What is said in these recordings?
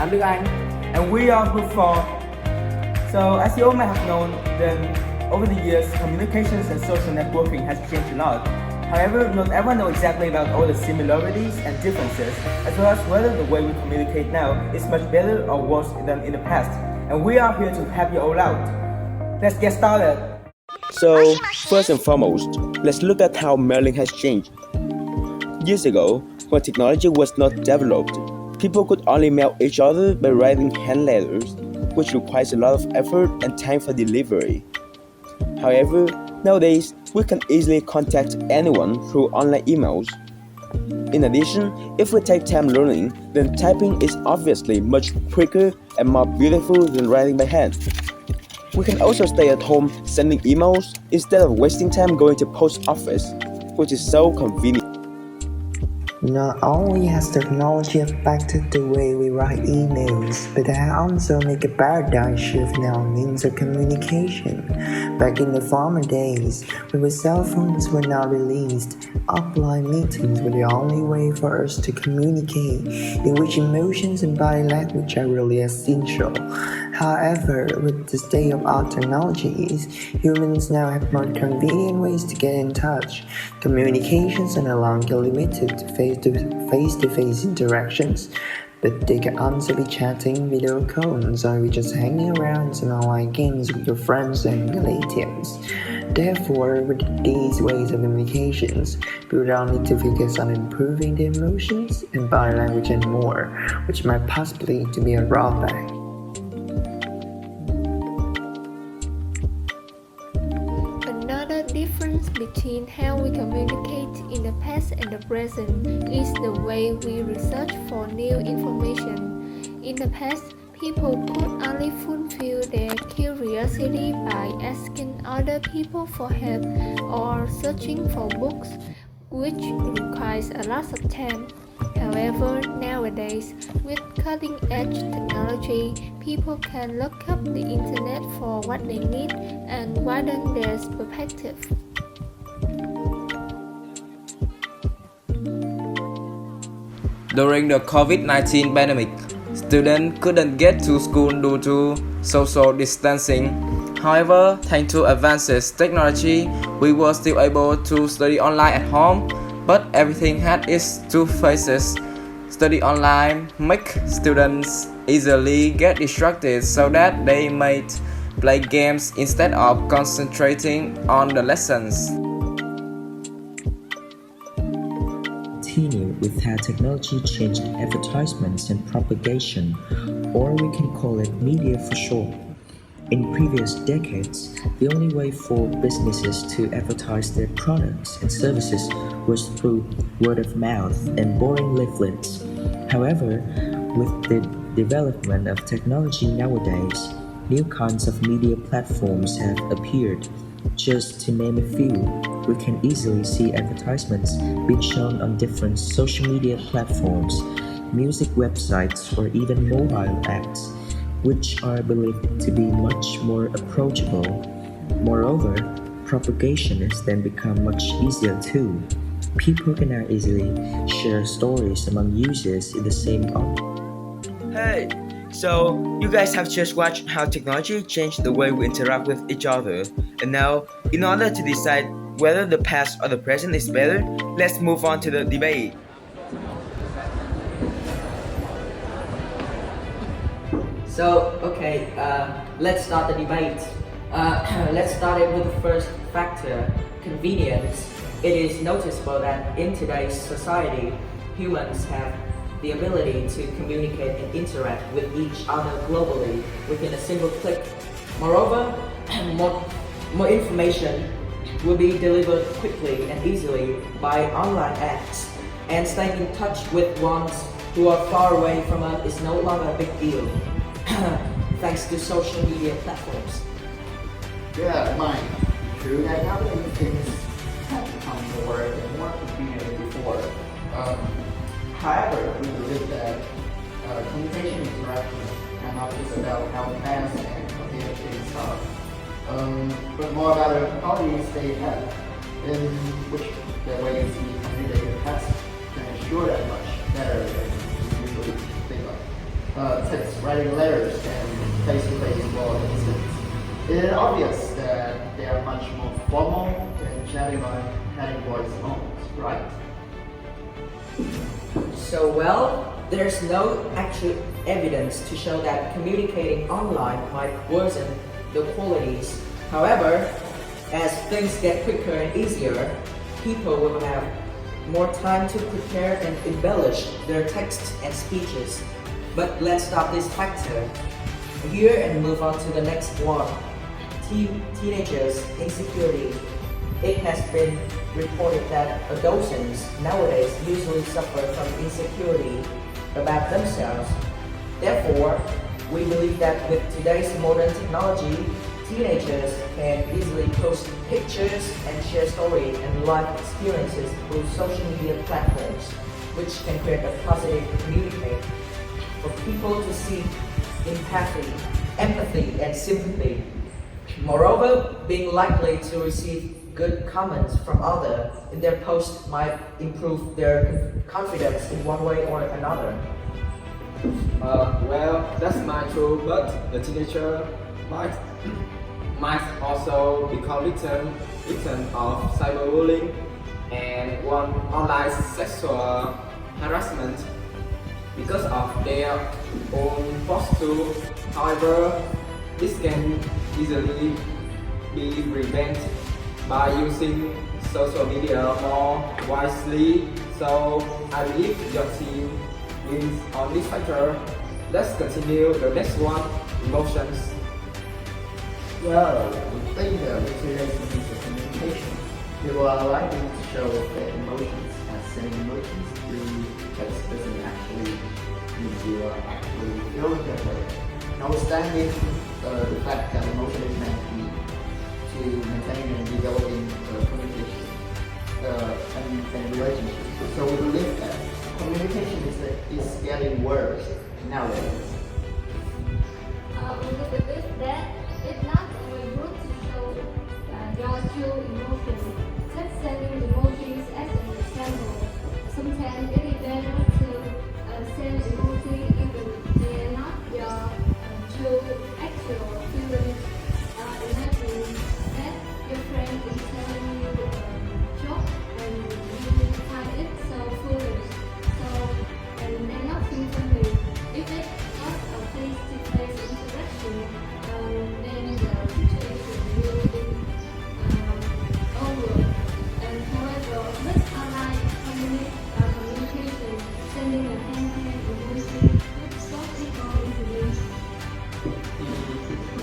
I'm Duc Anh, and we are Vu for. So, as you all may have known, then over the years, communications and social networking has changed a lot. However, not everyone knows exactly about all the similarities and differences, as well as whether the way we communicate now is much better or worse than in the past. And we are here to help you all out. Let's get started. So, first and foremost, let's look at how mailing has changed. Years ago, when technology was not developed, people could only mail each other by writing hand letters, which requires a lot of effort and time for delivery. However, nowadays, we can easily contact anyone through online emails. In addition, if we take time learning, then typing is obviously much quicker and more beautiful than writing by hand. We can also stay at home sending emails instead of wasting time going to post office, which is so convenient. Not only has technology affected the way we write emails, but it has also made a paradigm shift in our means of communication. Back in the former days, when cell phones were not released, offline meetings were the only way for us to communicate, in which emotions and body language are really essential. However, with the state of art technologies, humans now have more convenient ways to get in touch. Communications are no longer limited to face-to-face interactions, but they can also be chatting, video calls, or just hanging around some online games with your friends and relatives. Therefore, with these ways of communications, people don't need to focus on improving their emotions and body language and more, which might possibly to be a drawback. Another difference between how we communicate in the past and the present is the way we research for new information. In the past, people could only fulfill their curiosity by asking other people for help or searching for books, which requires a lot of time. However, nowadays, with cutting-edge technology, people can look up the internet for what they need and widen their perspective. During the COVID-19 pandemic, students couldn't get to school due to social distancing. However, thanks to advances technology, we were still able to study online at home, but everything had its two faces. Study online make students easily get distracted so that they might play games instead of concentrating on the lessons. Continue with how technology changed advertisements and propagation, or we can call it media for short. In previous decades, the only way for businesses to advertise their products and services was through word of mouth and boring leaflets. However, with the development of technology nowadays, new kinds of media platforms have appeared. Just to name a few, we can easily see advertisements being shown on different social media platforms, music websites, or even mobile apps, which are believed to be much more approachable. Moreover, propagation has then become much easier too. People can now easily share stories among users in the same Hey, so you guys have just watched how technology changed the way we interact with each other. And now, in order to decide whether the past or the present is better, let's move on to the debate. So, okay, let's start the debate. Let's start it with the first factor, convenience. It is noticeable that in today's society, humans have the ability to communicate and interact with each other globally within a single click. Moreover, more information will be delivered quickly and easily by online apps, and staying in touch with ones who are far away from us is no longer a big deal. Thanks to social media platforms. Yeah, mine. True that nowadays things have become more and more convenient than before. However, we believe that communication interactions are not just about how fast and convenient things are, but more about how do you stay ahead, in which the way you see communicating past can ensure that much better than you usually think of. text writing letters and face-to-face for instance. It is obvious that they are much more formal than chatting on having voice phones, right? So, well, there's no actual evidence to show that communicating online might worsen the qualities. However, as things get quicker and easier, people will have more time to prepare and embellish their texts and speeches. But let's stop this factor here and move on to the next one. Teenagers' insecurity. It has been reported that adolescents nowadays usually suffer from insecurity about themselves. Therefore, we believe that with today's modern technology, teenagers can easily post pictures and share stories and life experiences through social media platforms, which can create a positive community for people to see empathy, and sympathy. Moreover, being likely to receive good comments from others in their post might improve their confidence in one way or another. Well, that's might true, but the teenager might also become victim of cyberbullying and online sexual harassment because of their own posture. However, this can easily be prevented by using social media more wisely. So I believe your team wins on this factor. Let's continue the next one, emotions. Well, we think that with today's means of communication, people are likely to show their emotions as sending emotions through text doesn't actually mean you are actually feeling that way. Notwithstanding the fact that emotion is meant to maintain and developing communication and relationships. So we believe that communication is getting worse nowadays. We believe that it's not only good to show your true emotions. Just sending emojis as an example. Sometimes it is better to send emoji even they're not your true actual feelings. Imagine that your friend is telling you a joke and you find it so foolish. And they're not thinking funny. If it's not a face-to-face interaction, then the situation will be over. And however, with online communication, sending a hand emoji would stop people easily.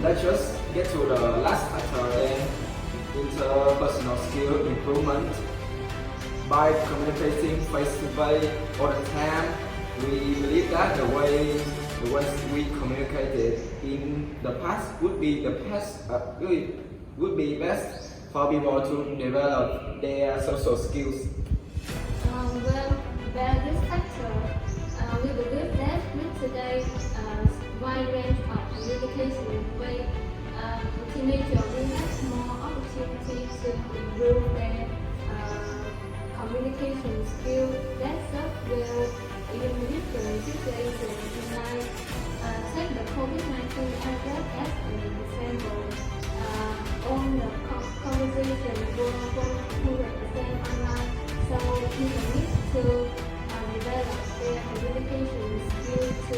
Let's just get to the last factor then, interpersonal skill improvement. By communicating face-to-face all the time, we believe that the ways we communicated in the past would be best for people to develop their social skills. Well, about this factor, we believe that with today's wide range of communication, teenagers will have more opportunity to improve their communication skills that serve well in different situations. Like, take the COVID-19 outbreak as an example. On the conversation were 100% online, so people need to develop their communication skills to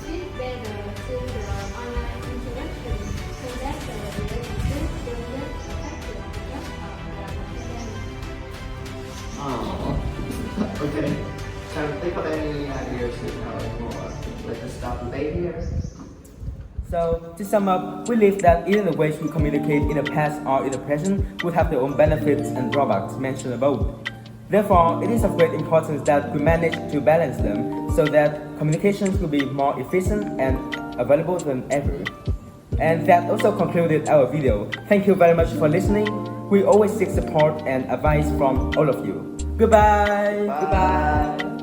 fit better to the online interaction, so that the relationship will not affect the just of the pandemic. Oh, okay. So think of any ideas to know more. Let's stop debate here. So, to sum up, we believe that either the ways we communicate in the past or in the present would have their own benefits and drawbacks mentioned above. Therefore, it is of great importance that we manage to balance them so that communications will be more efficient and available than ever. And that also concluded our video. Thank you very much for listening. We always seek support and advice from all of you. Goodbye! Bye. Goodbye.